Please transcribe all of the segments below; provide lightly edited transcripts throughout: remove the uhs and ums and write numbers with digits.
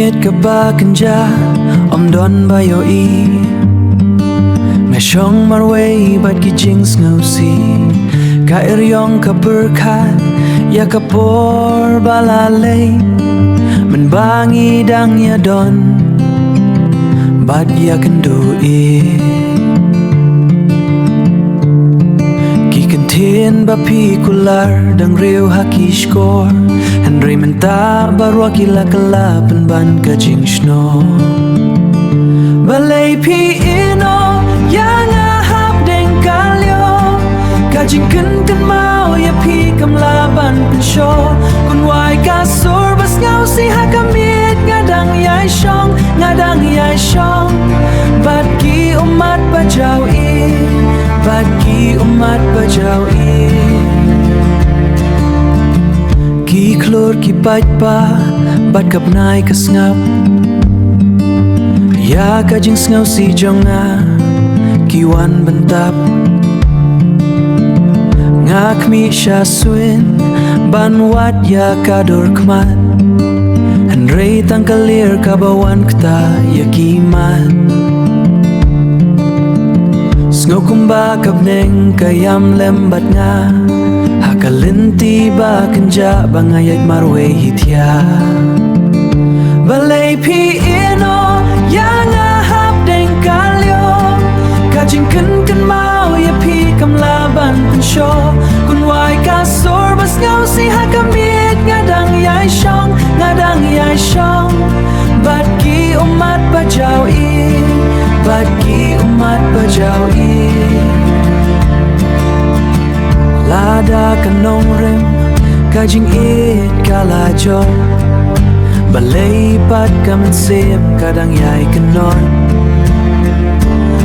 miet ka ba kanja om don ba yo i Ngashong marway bat ki jings ngausi ka iryong ka berkat ya kapor balalay menbangi dang ya don bat ya kendo i Tin bapi kular dang riu haki skor Henry menta barwa kila kalapan ban kajing sno Balay pi ino yang ahap deng kalyo Kajing kan mau ya pi kam laban pensyo Kun wai kasur bas ngau si hakamit ngadang yai shong Bat ki umat bajau i Bagi umat bajau i Ki klur ki bait pa Bat kap nai ka ngap Ya ka jing ngau si jonga Ki wan bentap Ngak mi sya suin Ban wat ya ka dor kmat Henry tang kalir ka bawan kta ya ki mat Ngau kumba kabneng kayam lembat nga Hakalinti ba kanja bangayat marwe hitya Balay pi ino yang ahap deng kalyo Kajing kan mau ya pi kam laban pensyo Kun wai kasur bas ngau si hakamit ngadang yai shong Bat ki umat bajau i Bagi umat bajau i Lada kanong rim Kajing it kalajo Balay pat kamansip Kadang yai kanon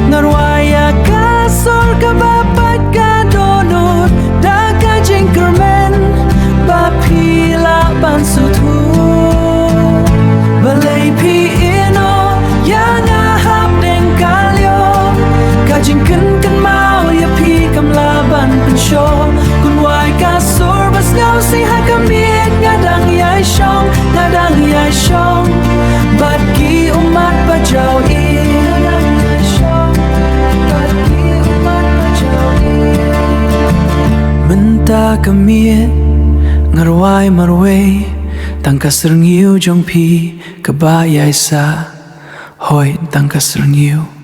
Ngarwaya kasor kabapat kadonut Da kajing kermen Bapila bansutu Balay pi ino yang ahap deng kalyo Kajing kan mau ya pi kam laban pensyo Kun wai kasur bas ngau si hakamit ngadang yai shong Bat ki umat bajau i Menta kamiet ngarwai marway Tangka serngyu jong pi kabayay sa Hoy tangka serngyu